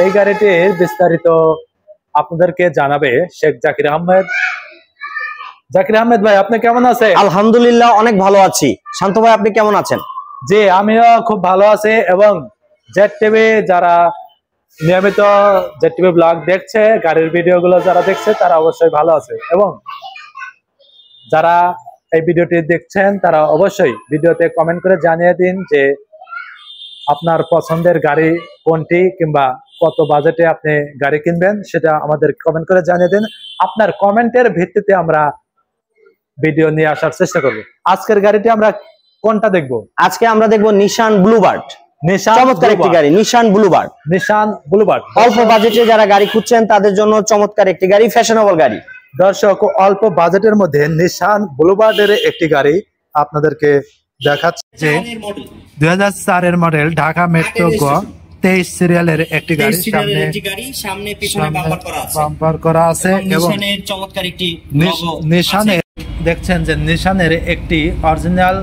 এই গাড়িটির বিস্তারিত আপনাদেরকে জানাবে শেখ জাকির আহমেদ। জাকির আহমেদ ভাই, আপনি কেমন আছেন? আলহামদুলিল্লাহ, অনেক ভালো আছি। শান্ত ভাই, আপনি কেমন আছেন? জি, আমিও খুব ভালো আছি। এবং জেড টিভি যারা নিয়মিত জেড টিভি ব্লগ দেখছে, গাড়ির ভিডিওগুলো যারা দেখছে তারা অবশ্যই ভালো আছে। এবং যারা এই ভিডিওটি দেখছেন তারা অবশ্যই ভিডিওতে কমেন্ট করে জানিয়ে দিন যে আপনার পছন্দের গাড়ি কোনটি, কিংবা কত বাজেটে আপনি গাড়ি কিনবেন সেটা আমাদের কমেন্ট করে জানিয়ে দিন। আপনার কমেন্টের ভিত্তিতে আমরা ভিডিও নিয়ে আসার চেষ্টা করব। আজকের গাড়িটি আমরা কোনটা দেখব? আজকে আমরা দেখব নিশান ব্লুবার্ড। চমৎকার একটি গাড়ি, নিশান ব্লুবার্ড। নিশান ব্লুবার্ড অল্প বাজেটে যারা গাড়ি খুঁজছেন তাদের জন্য চমৎকার একটি গাড়ি, ফ্যাশনেবল গাড়ি। দর্শক, অল্প বাজেটের মধ্যে নিশান ব্লুবার্ডের একটি গাড়ি আপনাদেরকে দেখাচ্ছে। যে 2004 এর মডেল, ঢাকা মেট্রো গ 23 সিরিয়ালের একটি গাড়ি। সামনে পিছনে বাম্পার করা আছে এবং চমৎকার একটি নিশানের দেখছেন যে নিশানের একটি অরিজিনাল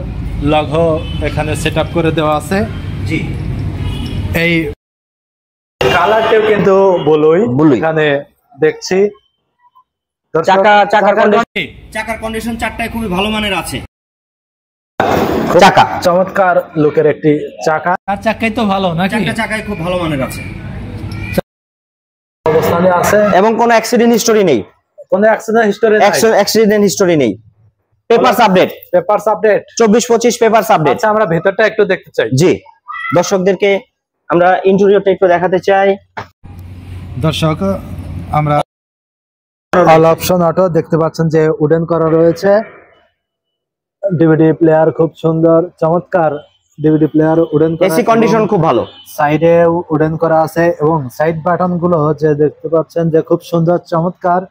লোগো এখানে সেটআপ করে দেওয়া আছে। জি, এই কালারটিও কিন্তু ব্লুই এখানে দেখছি। চাকার কন্ডিশন চারটায় খুবই ভালো মানের আছে। চমৎকার লুকের একটি চাকা। আর চাকাই তো ভালো নাকি? চারটা চাকাই খুব ভালো মানের আছে, অবস্থানে আছে এবং কোনো অ্যাক্সিডেন্ট হিস্টরি নেই। কোনো অ্যাক্সিডেন্ট হিস্টরি নেই। Papers update 24-25 papers update. আচ্ছা, আমরা ভেতরটা একটু দেখতে চাই। জি, দর্শকদেরকে আমরা ইন্টেরিয়রটা একটু দেখাতে চাই। দর্শক, আমরা অল অপশন অটো দেখতে পাচ্ছেন যে উডেন করা রয়েছে। ডিভিডি প্লেয়ার খুব সুন্দর, চমৎকার ডিভিডি প্লেয়ার উডেন করা। এসি কন্ডিশন খুব ভালো, সাইডে উডেন করা আছে এবং সাইড বাটন গুলো যে দেখতে পাচ্ছেন যে খুব সুন্দর, চমৎকার।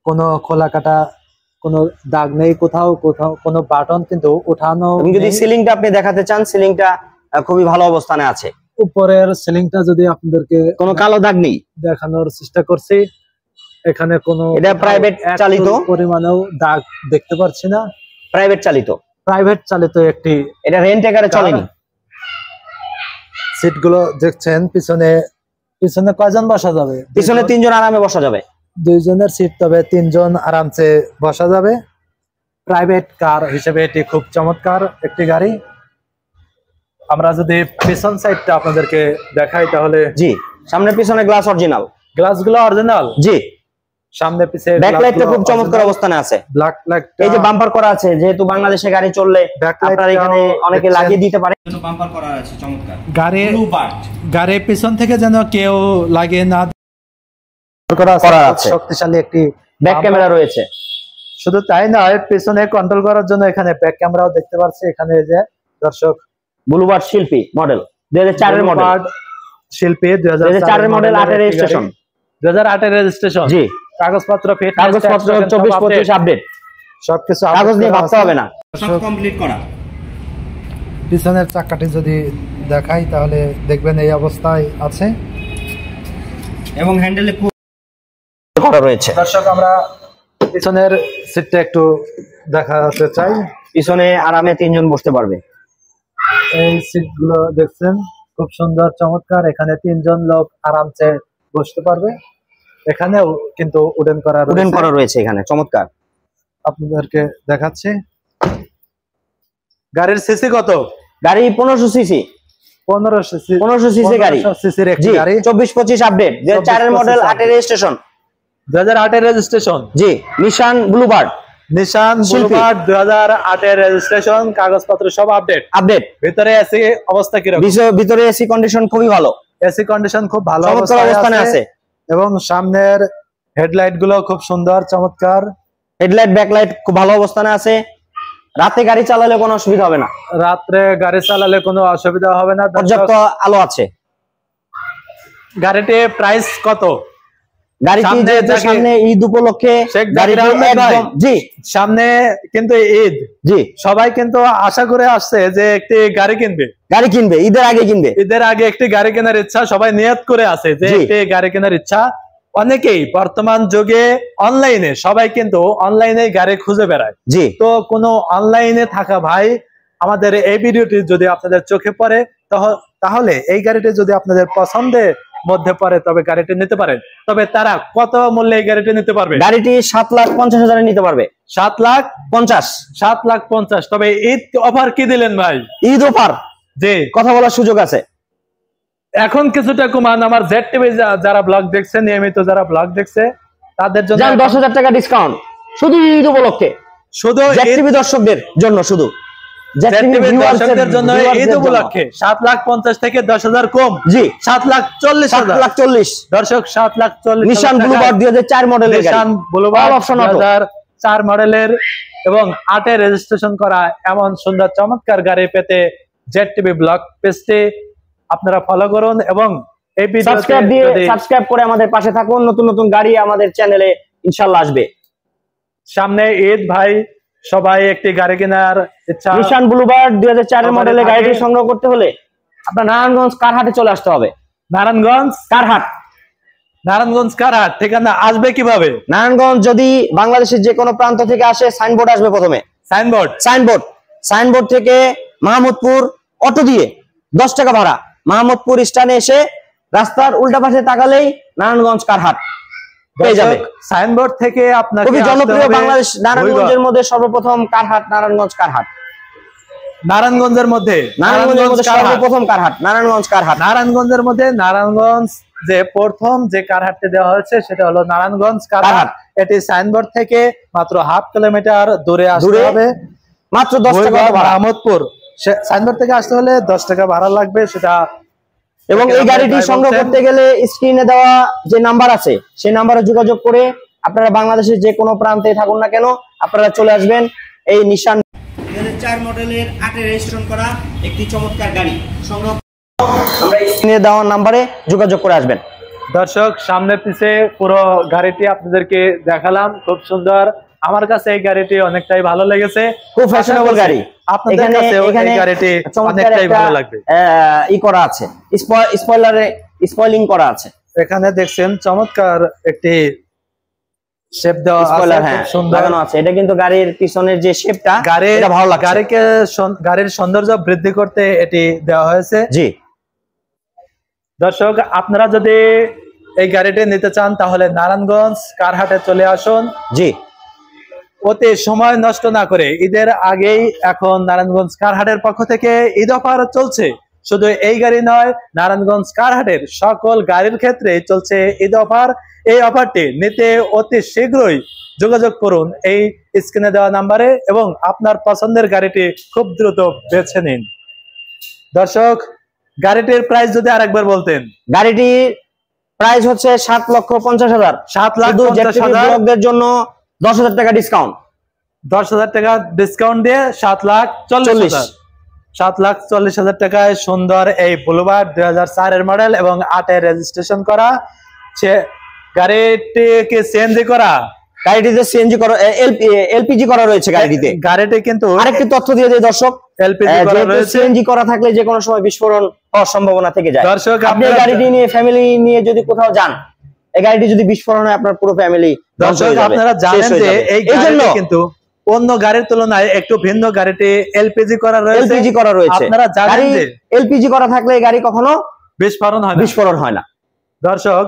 কোনো খোলা কাটা কোনো দাগ নেই, কোথাও কোনো বাটন কিন্তু উঠানো। যদি সিলিংটা আপনি দেখাতে চান, সিলিংটা খুবই ভালো অবস্থানে আছে। উপরের সিলিংটা যদি আপনাদেরকে কোনো কালো দাগ নেই দেখানোর চেষ্টা করছি। এখানে কোনো এটা প্রাইভেট চালিত পরিমাণেও দাগ দেখতে পাচ্ছি না। প্রাইভেট চালিত একটি, এটা রেন্ট একারে চলেনি। সিটগুলো দেখছেন, পিছনে কয়জন বসা যাবে? পিছনে 3 জন আরামে বসা যাবে। 2 জনের সিট, তবে 3 জন আরামসে বসা যাবে। প্রাইভেট কার হিসেবে এটি খুব চমৎকার একটি গাড়ি। আমরা যদি পিছন সাইডটা আপনাদেরকে দেখাই তাহলে, জি, সামনে পিছনে গ্লাস অরিজিনাল, গ্লাসগুলো অরিজিনাল। জি, সামনে পিছে ব্যাকলাইটটা খুব চমৎকার অবস্থানে আছে। ব্ল্যাক লাইট, এই যে বাম্পার করা আছে, যেহেতু বাংলাদেশে গাড়ি চললে আপনারা এখানে অনেকে লাগিয়ে দিতে পারে। বাম্পার করা আছে চমৎকার। গাড়ির পিছন থেকে যেন কেউ লাগিয়ে না করা আছে। শক্তিশালী একটি ব্যাক ক্যামেরা রয়েছে। শুধু তাই নয়, পিছনে কন্ট্রোল করার জন্য এখানে ব্যাক ক্যামেরাও দেখতে পাচ্ছি। এখানে যে দর্শক, ব্লুবার্ড শিল্পী মডেল 2004 এর মডেল, শিল্পী 2004 এর মডেল, 8 এর রেজিস্ট্রেশন। 2008 এর রেজিস্ট্রেশন। জি, কাগজপত্র 24-25 আপডেট। সবকিছু কাগজ নিয়ে ভাবতে হবে না, সব কমপ্লিট করা। পিছনের চাকাটি যদি দেখাই তাহলে দেখবেন এই অবস্থায় আছে এবং হ্যান্ডেলে করা রয়েছে। দর্শক, আমরা পিছনের সিটটা একটু দেখাতে চাই। পিছনে আরামে 3 জন বসতে পারবে। এই সিটগুলো দেখছেন, খুব সুন্দর, চমৎকার। এখানে 3 জন লোক আরামসে বসতে পারবে। এখানেও কিন্তু উডেন করা রয়েছে এখানে, চমৎকার। আপনাদেরকে দেখাচ্ছি। গাড়ির সিসি কত? গাড়ি 1500 সিসি। 1500 সিসি গাড়ি, সিসির একটি গাড়ি। 24-25 আপডেট, 2004 এর মডেল, 8 এর রেজিস্ট্রেশন। 2008 এর রেজিস্ট্রেশন। জি, নিশান ব্লুবার্ড 2008 এর রেজিস্ট্রেশন, কাগজপত্র সব আপডেট। ভিতরে এসি অবস্থা কি রকম? ভিতরে এসি কন্ডিশন খুবই ভালো। এসি কন্ডিশন খুব ভালো অবস্থানে আছে এবং সামনের হেডলাইট গুলো খুব সুন্দর, চমৎকার। হেডলাইট, ব্যাকলাইট খুব ভালো অবস্থানে আছে। রাতে গাড়ি চালালে কোনো অসুবিধা হবে না। রাতে গাড়ি চালালে কোনো অসুবিধা হবে না, পর্যাপ্ত আলো আছে। গাড়িটির প্রাইস কত? সামনে ঈদ উপলক্ষে জি, সামনে কিন্তু ঈদ। জি, সবাই কিন্তু আশা করে আসছে যে একটি গাড়ি কিনবে, ঈদের আগে একটি গাড়ি কেনার ইচ্ছা সবাই নিয়ত করে আছে যে একটি গাড়ি কেনার ইচ্ছা। অনেকেই বর্তমান যুগে অনলাইনে, সবাই কিন্তু অনলাইনে গাড়ি খুঁজে বেড়ায়। জি, তো কোনো অনলাইনে থাকা ভাই, আমাদের এই ভিডিওটি যদি আপনাদের চোখে পড়ে তাহলে এই গাড়িটি যদি আপনাদের পছন্দে মধ্যে পড়ে তবে গাড়িটি নিতে পারেন। তবে তারা কত মূল্যে এই গাড়িটি নিতে পারবে? গাড়িটি 7,50,000 নিতে পারবে। 7,50,000, 7,50,000। তবে ঈদ অফার কি দিলেন ভাই? ঈদ অফার জি, কথা বলার সুযোগ আছে। এখন কিছুটা কমান। আমার জেড টিভি যারা ব্লগ দেখছে, নিয়মিত যারা ব্লগ দেখছে তাদের জন্য 10,000 টাকা ডিসকাউন্ট শুধু ঈদ উপলক্ষে, শুধু জেড টিভি দর্শকদের জন্য, শুধু জেড টিভি দর্শকদের জন্য ঈদ উপলক্ষে 7,50,000 থেকে 10,000 কম। জি, 7,40,000 দর্শক, 7,40,000 নিশান ব্লুবার্ড 2004 মডেলের গাড়ি, নিশান ব্লুবার্ড অপশন 2004 মডেলের এবং 8 এ রেজিস্ট্রেশন করা এমন সুন্দর চমৎকার গাড়ি পেতে জেড টিভি ব্লগ পেজটি আপনারা ফলো করুন এবং এই ভিডিওতে সাবস্ক্রাইব করে আমাদের পাশে থাকুন। নতুন নতুন গাড়ি আমাদের চ্যানেলে ইনশাআল্লাহ আসবে। সামনে ঈদ ভাই, সবাই একটি গাড়ি কেনার ইচ্ছা। নিশান ব্লুবার্ড 2004 এর মডেলের গাড়িটি সংগ্রহ করতে হলে আপনার নারায়ণগঞ্জ কারহাটে চলে আসতে হবে। নারায়ণগঞ্জ কারহাট, নারায়ণগঞ্জ কারহাট ঠিকানা আসবে কিভাবে? নারায়ণগঞ্জ যদি বাংলাদেশের যে কোনো প্রান্ত থেকে আসে, সাইনবোর্ড আসবে প্রথমে। সাইনবোর্ড থেকে মাহমুদপুর অটো দিয়ে 10 টাকা ভাড়া, মাহমুদপুর স্ট্যান্ডে এসে রাস্তার উল্টা পাশে তাকালেই নারায়ণগঞ্জ কারহাট পেয়ে যাবে। সাইনবোর্ড থেকে আপনাকে খুবই জনপ্রিয় বাংলাদেশ নারায়ণগঞ্জের মধ্যে সর্বপ্রথম কারহাট, নারায়ণগঞ্জ কারহাট। নারায়ণগঞ্জের মধ্যে সর্বপ্রথম কারহাট, নারায়ণগঞ্জ কারহাট। নারায়ণগঞ্জের মধ্যে নারায়ণগঞ্জ যে প্রথম যে কারহাটটি দেওয়া হয়েছে সেটা হলো নারায়ণগঞ্জ কারহাট। এটি সাইনবোর্ড থেকে মাত্র 1/2 কিলোমিটার দূরে আসতে হবে, মাত্র 10 টাকা ভাড়া। মাহমুদপুর সাইনবোর্ড থেকে আসতে হলে 10 টাকা ভাড়া লাগবে সেটা। এবং এই গাড়িটি সংগ্রহ করতে গেলে স্ক্রিনে দেওয়া যে নাম্বার আছে সেই নাম্বারে যোগাযোগ করে আপনারা বাংলাদেশের যে কোনো প্রান্তে থাকুন না কেন আপনারা চলে আসবেন। এই নিশান 2004 মডেলের 8 এ রেজিস্ট্রেশন করা একটি চমৎকার গাড়ি সংগ্রহ আমরা স্ক্রিনে দেওয়া নাম্বারে যোগাযোগ করে আসবেন। দর্শক, সামনে পিছে পুরো গাড়িটি আপনাদেরকে দেখালাম, খুব সুন্দর। আমার কাছে এই গাড়িটি অনেকটাই ভালো লেগেছে, খুব ফ্যাশনেবল গাড়ি। আপনাদের কাছে এই গাড়িটি অনেকটাই ভালো লাগবে। ই করা আছে, স্পয়লিং করা আছে। এখানে দেখছেন চমৎকার একটি শেপ দেওয়া আছে, খুব সুন্দর লাগানো আছে। এটা কিন্তু গাড়ির পিছনের যে শেপটা, এটা ভালো লাগছে। গাড়ির সৌন্দর্য বৃদ্ধি করতে এটি দেওয়া হয়েছে। জি দর্শক, আপনারা যদি এই গাড়িটি নিতে চান তাহলে নারায়ণগঞ্জ কারহাটে চলে আসুন। জি, ওতে সময় নষ্ট না করে ঈদের আগেই এখন নারায়ণগঞ্জ কারহাটের পক্ষ থেকে ঈদ অফার চলছে। শুধু এই গাড়ি নয়, নারায়ণগঞ্জ কারহাটের সকল গাড়ির ক্ষেত্রে চলছে ঈদ অফার। এই অফারটি নিতে অতি শীঘ্রই যোগাযোগ করুন এই স্ক্রিনে দেওয়া নাম্বারে এবং আপনার পছন্দের গাড়িটি খুব দ্রুত বেছে নিন। দর্শক, গাড়িটির প্রাইস যদি আরেকবার বলতেন। গাড়িটির প্রাইস হচ্ছে 7,50,000। 7,50,000 জন্য 10,000 টাকা ডিসকাউন্ট, 10,000 টাকা ডিসকাউন্ট দিয়ে 7,40,000, 7,40,000 টাকায় সুন্দর এই ব্লুবার্ড 2004 এর মডেল এবং 8 এর রেজিস্ট্রেশন করা। গাড়িটিকে সিএনজি করা, গাড়িটিতে সিএনজি করা, এলপিজি করা রয়েছে গাড়িটিতে। গাড়িটি কিন্তু আরেকটি তথ্য দিয়ে দেই দর্শক, এলপিজি করা রয়েছে। সিএনজি করা থাকলে যে কোনো সময় বিস্ফোরণ হওয়ার সম্ভাবনা থেকে যায়। দর্শক, আপনি গাড়িটি নিয়ে ফ্যামিলি নিয়ে যদি কোথাও যান, এই গাড়িটি যদি বিস্ফোরণ হয় আপনার পুরো ফ্যামিলি। দর্শক, আপনারা জানেন যে এই গাড়িটি কিন্তু অন্য গাড়ির তুলনায় একটু ভিন্ন। গাড়িটি এলপিজি করা রয়েছে। আপনারা জানেন যে এলপিজি করা থাকলে এই গাড়ি কখনো বিস্ফোরণ হয় না। দর্শক,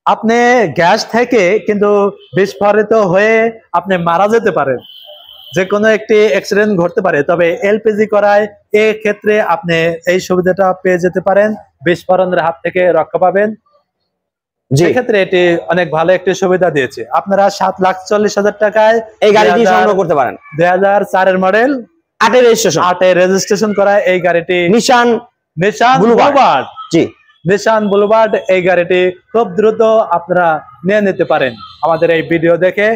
আপনি গ্যাস থেকে কিন্তু বিস্ফোরিত হয়ে আপনি মারা যেতে পারেন, যে কোনো একটি অ্যাক্সিডেন্ট ঘটতে পারে। তবে এলপিজি করায় এই ক্ষেত্রে আপনি এই সুবিধাটা পেয়ে যেতে পারেন, বিস্ফোরণের হাত থেকে রক্ষা পাবেন। সেক্ষেত্রে এটি অনেক ভালো একটি সুবিধা দিয়েছে। আপনারা 7,40,000 টাকায় এই গাড়িটি সংগ্রহ করতে পারেন। 2004 এর মডেল, 8 এ রেজিস্ট্রেশন করা এই গাড়িটি নিশান ব্লুবার্ড। জি, নিশান ব্লুবার্ড। এই গাড়িটি খুব দ্রুত আপনারা নিয়ে নিতে পারেন আমাদের এই ভিডিও দেখে।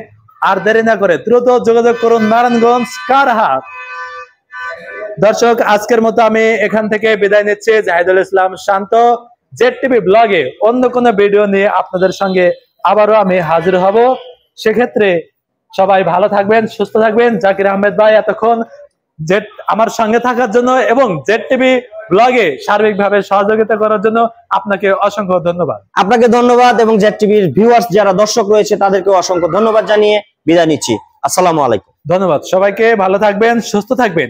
আর দেরি না করে দ্রুত যোগাযোগ করুন নারায়ণগঞ্জ কারহাট। দর্শক, আজকের মতো আমি এখান থেকে বিদায় নিচ্ছি। জাহিদুল ইসলাম শান্ত। জেড টিভি ব্লগে অন্য কোনো ভিডিও নিয়ে আপনাদের সঙ্গে আবারও আমি হাজির হব। সেক্ষেত্রে সবাই ভালো থাকবেন, সুস্থ থাকবেন। জাকির আহমেদ ভাই এতক্ষণ আমার সঙ্গে থাকার জন্য এবং জেড টিভি ব্লগে সার্বিকভাবে সহযোগিতা করার জন্য আপনাকে অসংখ্য ধন্যবাদ। আপনাকে ধন্যবাদ এবং জেড টিভির ভিউয়ার্স যারা দর্শক রয়েছে তাদেরকে অসংখ্য ধন্যবাদ জানিয়ে বিদায় নিচ্ছি। আসসালামু আলাইকুম। ধন্যবাদ সবাইকে। ভালো থাকবেন, সুস্থ থাকবেন।